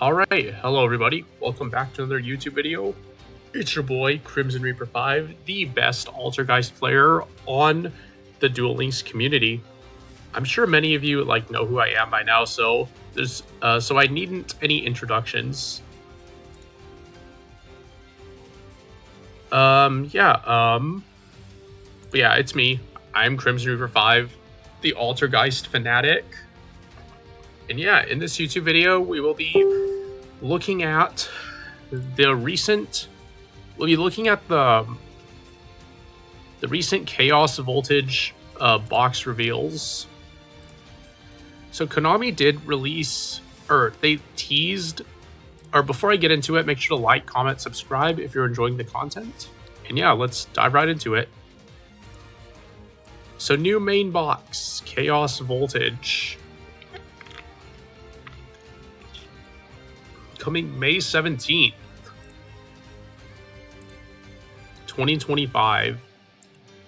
Alright, hello everybody, welcome back to another YouTube video. It's your boy, Crimson Reaper 5, the best Altergeist player on the Duel Links community. I'm sure many of you know who I am by now, so I needn't any introductions. Yeah, it's me. I'm Crimson Reaper 5, the Altergeist fanatic. And yeah, in this YouTube video, we will be looking at the recent Chaos Voltage box reveals. So Konami did release, or they teased, or before I get into it, make sure to like, comment, subscribe if you're enjoying the content. And yeah, let's dive right into it. So new main box, Chaos Voltage. Coming May 17th, 2025.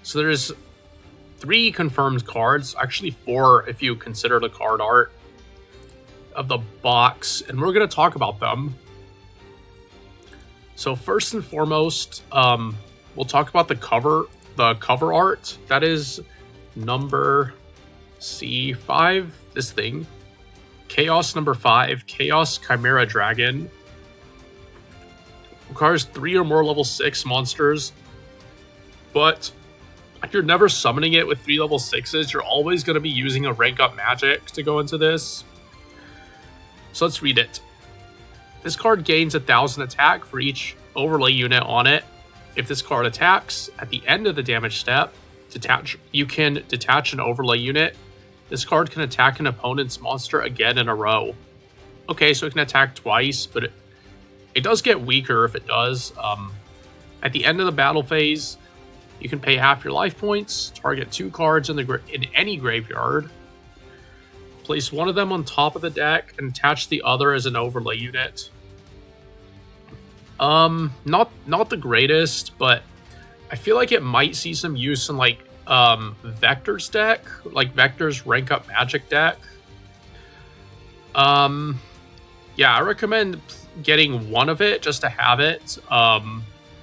So there's 3 confirmed cards, actually 4 if you consider the card art of the box, and we're going to talk about them. So first and foremost, we'll talk about the cover art. That is number C5, this thing. Chaos number 5, Chaos Chimera Dragon. Requires 3 or more level 6 monsters, but you're never summoning it with 3 level 6s. You're always going to be using a rank up magic to go into this. So let's read it. This card gains 1,000 attack for each overlay unit on it. If this card attacks, at the end of the damage step, you can detach an overlay unit. This card can attack an opponent's monster again in a row. Okay, so it can attack twice, but it does get weaker if it does. At the end of the battle phase, you can pay half your life points, target 2 cards in any graveyard, place one of them on top of the deck, and attach the other as an overlay unit. Not the greatest, but I feel like it might see some use in Vector's deck, like Vector's rank up magic deck. Yeah, I recommend getting one of it just to have it. But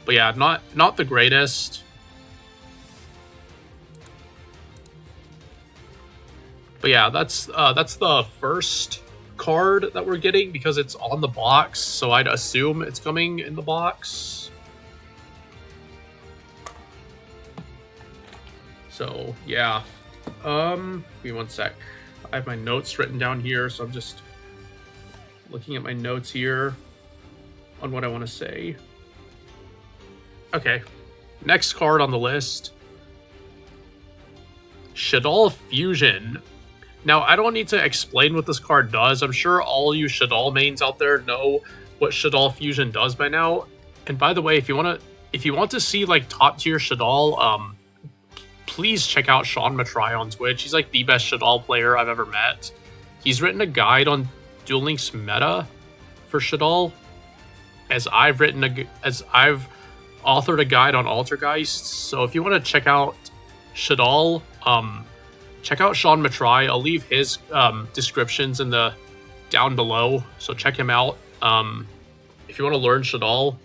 yeah, not the greatest. But yeah, that's the first card that we're getting because it's on the box, so I'd assume it's coming in the box. So yeah, give me one sec. I have my notes written down here, so I'm just looking at my notes here on what I want to say. Okay, next card on the list, Shaddoll Fusion. Now, I don't need to explain what this card does. I'm sure all you Shaddoll mains out there know what Shaddoll Fusion does by now. And by the way, if you want to see top tier Shaddol, please check out Sean Matrai on Twitch. He's the best Shaddol player I've ever met. He's written a guide on Duel Links meta for Shaddol, as I've authored a guide on Altergeists. So if you want to check out Shaddol, check out Sean Matrai. I'll leave his descriptions down below, so check him out if you want to learn Shaddol.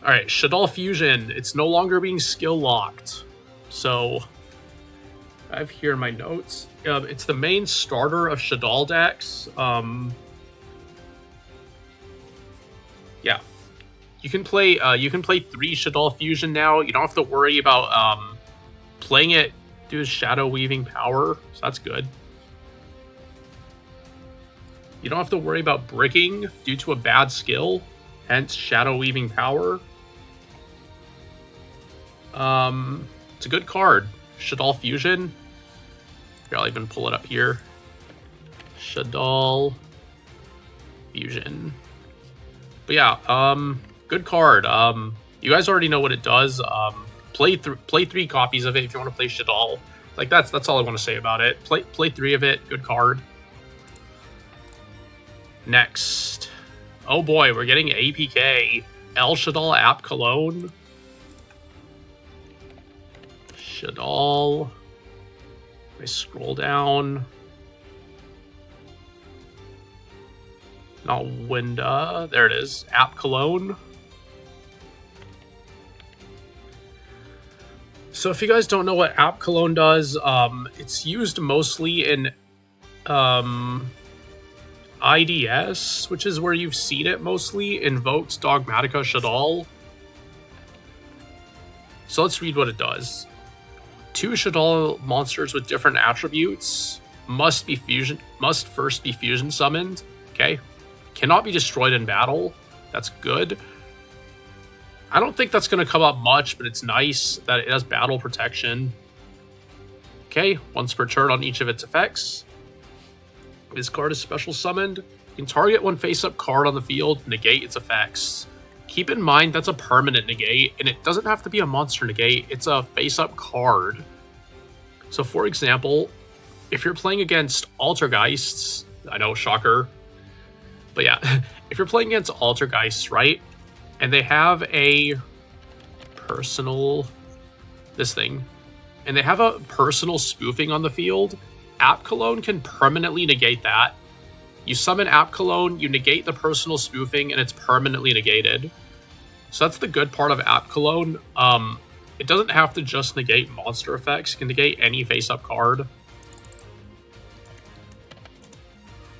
Alright, Shaddoll Fusion. It's no longer being skill locked. So, I have here my notes. It's the main starter of Shaddol decks. Yeah. You can play 3 Shaddoll Fusion now. You don't have to worry about playing it due to Shadow Weaving power, so that's good. You don't have to worry about bricking due to a bad skill, hence Shadow Weaving power. It's a good card. Shaddoll Fusion. Here, I'll even pull it up here. Shaddoll Fusion. But yeah, good card. You guys already know what it does. Play 3 copies of it if you want to play Shaddoll. That's all I want to say about it. Play 3 of it. Good card. Next. Oh boy, we're getting APK. El Shaddoll App Cologne. Shaddoll. I scroll down. Not Winda. There it is. App Cologne. So if you guys don't know what App Cologne does, it's used mostly in IDS, which is where you've seen it mostly, Invoked Dogmatica Shaddoll. So let's read what it does. 2 Shaddol monsters with different attributes must first be fusion summoned. Okay. Cannot be destroyed in battle. That's good. I don't think that's going to come up much, but it's nice that it has battle protection. Okay, once per turn on each of its effects. This card is special summoned. You can target one face-up card on the field, negate its effects. Keep in mind that's a permanent negate, and it doesn't have to be a monster negate, it's a face-up card. So for example, if you're playing against Altergeists, I know, shocker, but yeah, if you're playing against Altergeists, right, and they have a personal, and they have a personal spoofing on the field, App Cologne can permanently negate that. You summon App Cologne, you negate the personal spoofing, and it's permanently negated. So that's the good part of App Cologne. It doesn't have to just negate monster effects, it can negate any face-up card.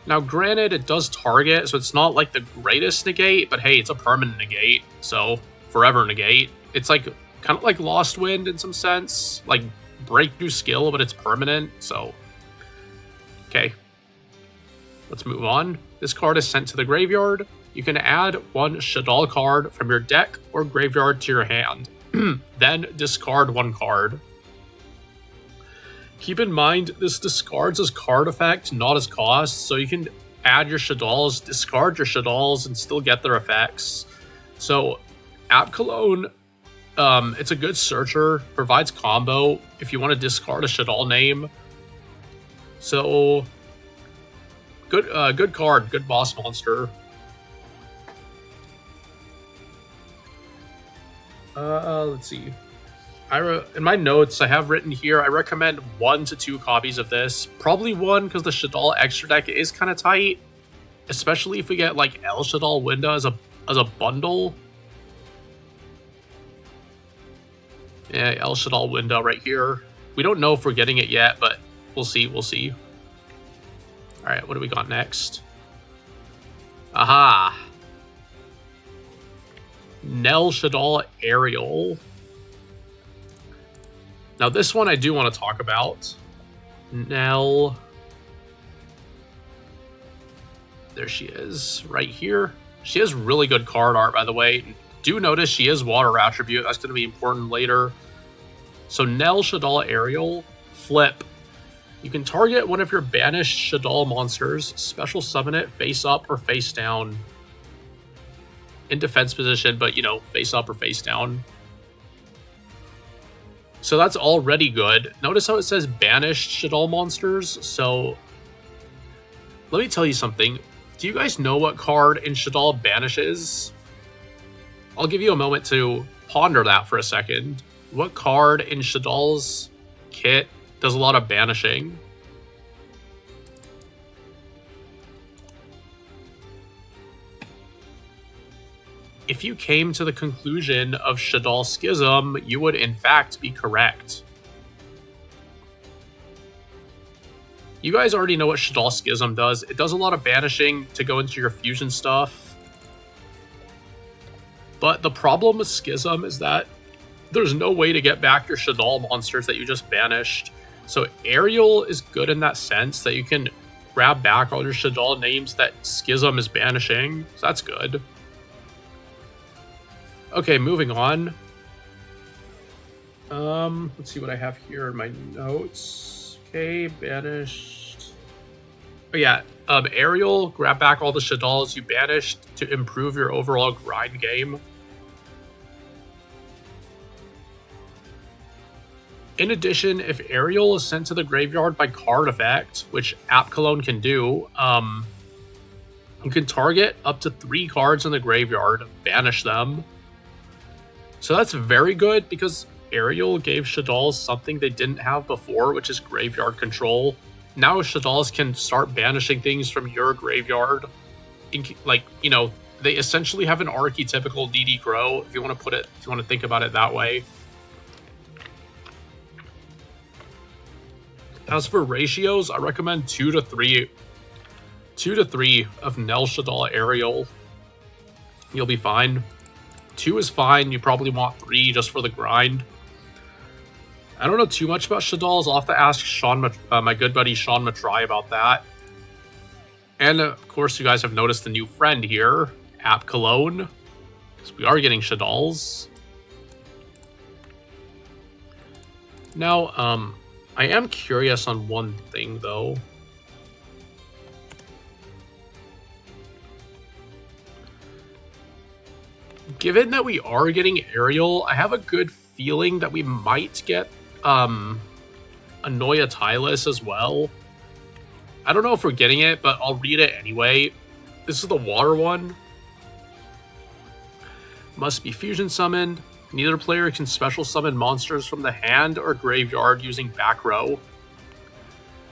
Now granted, it does target, so it's not like the greatest negate, but hey, it's a permanent negate, so forever negate. It's like kind of like Lost Wind in some sense, like breakthrough skill, but it's permanent, so okay. Let's move on. This card is sent to the graveyard. You can add 1 Shaddoll card from your deck or graveyard to your hand. Then discard 1 card. Keep in mind, this discards as card effect, not as cost, so you can add your Shaddolls, discard your Shaddolls, and still get their effects. So, App Cologne, it's a good searcher, provides combo if you want to discard a Shaddoll name. So, good card, good boss monster. Let's see. In my notes, I have written here, I recommend 1 to 2 copies of this. Probably 1, because the Shaddoll extra deck is kind of tight. Especially if we get, like, El Shaddoll Winda as a bundle. Yeah, El Shaddoll Winda right here. We don't know if we're getting it yet, but we'll see, Alright, what do we got next? Aha! Nell Shaddoll Aerial. Now this one I do want to talk about. Nell. There she is, right here. She has really good card art, by the way. Do notice she is water attribute. That's going to be important later. So Nell Shaddoll Aerial. Flip. You can target one of your banished Shaddoll monsters, special summon it face up or face down. In defense position, but you know, face up or face down. So that's already good. Notice how it says banished Shaddoll monsters. So let me tell you something. Do you guys know what card in Shaddoll banishes? I'll give you a moment to ponder that for a second. What card in Shaddoll's kit does a lot of banishing? If you came to the conclusion of Shaddoll Schism, you would in fact be correct. You guys already know what Shaddoll Schism does. It does a lot of banishing to go into your fusion stuff. But the problem with Schism is that there's no way to get back your Shaddoll monsters that you just banished. So Aerial is good in that sense that you can grab back all your Shaddoll names that Schism is banishing. So that's good. Okay, moving on. Let's see what I have here in my notes. Okay, banished. Oh yeah, Aerial, grab back all the Shaddolls you banished to improve your overall grind game. In addition, if Aerial is sent to the graveyard by card effect, which App Cologne can do, you can target up to 3 cards in the graveyard, banish them. So that's very good because Aerial gave Shaddolls something they didn't have before, which is graveyard control. Now Shaddolls can start banishing things from your graveyard. like, you know, they essentially have an archetypical DD Grow, if you want to put it, if you want to think about it that way. As for ratios, I recommend 2 to 3 of Nell, Shaddoll, Ariel. You'll be fine. 2 is fine. You probably want 3 just for the grind. I don't know too much about Shaddolls. I'll have to ask my good buddy Sean Matrai about that. And of course, you guys have noticed the new friend here, App Cologne, because we are getting Shaddolls. Now, I am curious on one thing though. Given that we are getting Ariel, I have a good feeling that we might get Anoya Tylus as well. I don't know if we're getting it, but I'll read it anyway. This is the water one. Must be fusion summoned. Neither player can special summon monsters from the hand or graveyard using back row.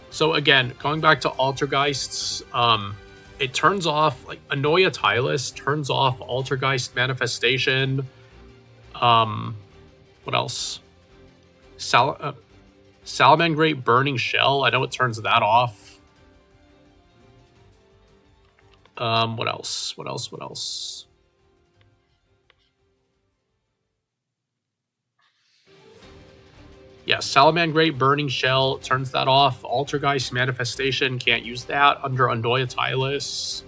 So again, going back to Altergeists, it turns off, like, Anoya Tylus turns off Altergeist Manifestation. What else? Salamangreat Burning Shell. I know it turns that off. What else? What else? Yeah, Salamangreat Burning Shell turns that off. Altergeist Manifestation, can't use that under Anoya Tylus.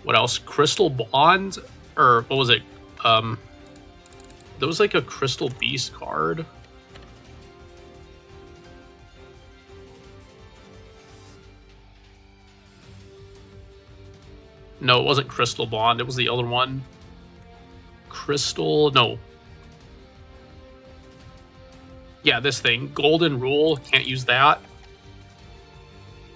What else? Crystal Bond? Or what was it? There was like a Crystal Beast card. No, it wasn't Crystal Bond. It was the other one. No. Yeah, this thing. Golden Rule. Can't use that.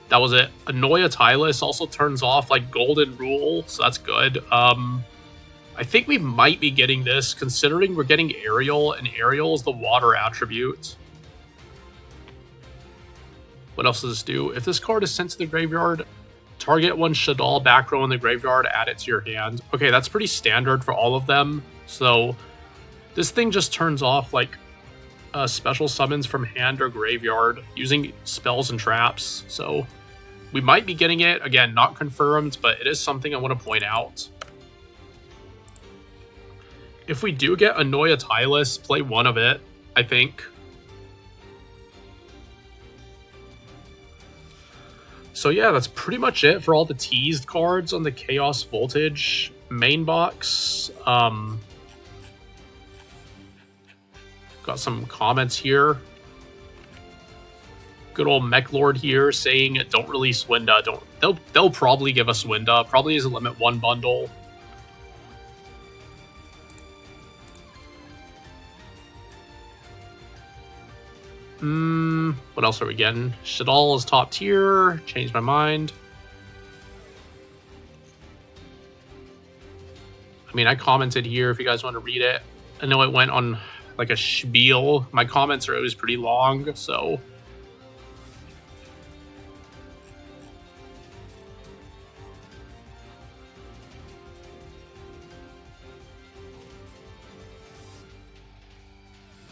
That was it. Anoya Tylus also turns off, like, Golden Rule, so that's good. I think we might be getting this, considering we're getting Ariel, and Ariel is the water attribute. What else does this do? If this card is sent to the graveyard, target one Shaddoll back row in the graveyard, add it to your hand. Okay, that's pretty standard for all of them. So this thing just turns off, like, special summons from hand or graveyard using spells and traps. So we might be getting it. Again, not confirmed, but it is something I want to point out. If we do get Anoya Tylus, play one of it, I think. So yeah, that's pretty much it for all the teased cards on the Chaos Voltage main box. Got some comments here. Good old Mech Lord here saying, "Don't release Winda." They'll probably give us Winda. Probably is a limit 1 bundle. What else are we getting? Shaddol is top tier. Changed my mind. I mean, I commented here if you guys want to read it. I know it went on like a spiel. My comments are always pretty long, so.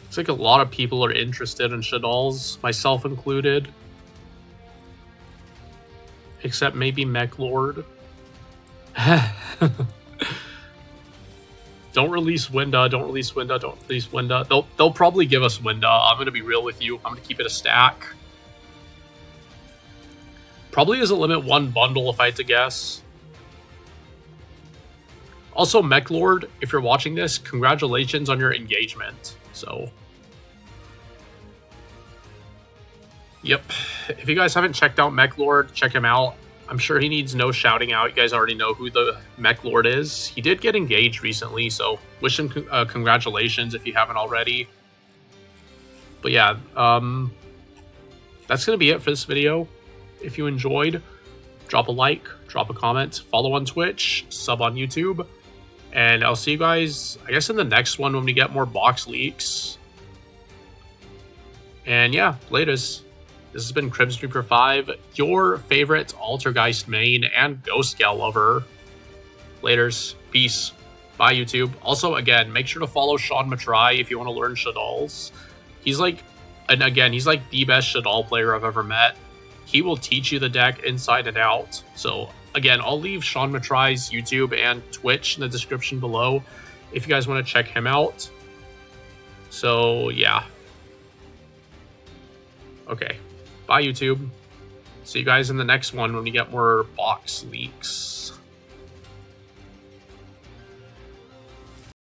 Looks like a lot of people are interested in Shaddolls, myself included. Except maybe Mech Lord. Don't release Winda, don't release Winda, don't release Winda. They'll probably give us Winda. I'm going to be real with you. I'm going to keep it a stack. Probably is a limit 1 bundle if I had to guess. Also, Mech Lord, if you're watching this, congratulations on your engagement. So, yep. If you guys haven't checked out Mech Lord, check him out. I'm sure he needs no shouting out. You guys already know who the Mech Lord is. He did get engaged recently, so wish him congratulations if you haven't already. But yeah, that's going to be it for this video. If you enjoyed, drop a like, drop a comment, follow on Twitch, sub on YouTube. And I'll see you guys, I guess, in the next one when we get more box leaks. And yeah, laters. This has been Crimson Reaper 5, your favorite Altergeist main and Ghost Gal lover. Laters. Peace. Bye, YouTube. Also, again, make sure to follow Sean Matrai if you want to learn Shaddolls. He's like, and again, he's like the best Shaddoll player I've ever met. He will teach you the deck inside and out. So, again, I'll leave Sean Matrai's YouTube and Twitch in the description below if you guys want to check him out. So, yeah. Okay. Bye, YouTube. See you guys in the next one when we get more box leaks.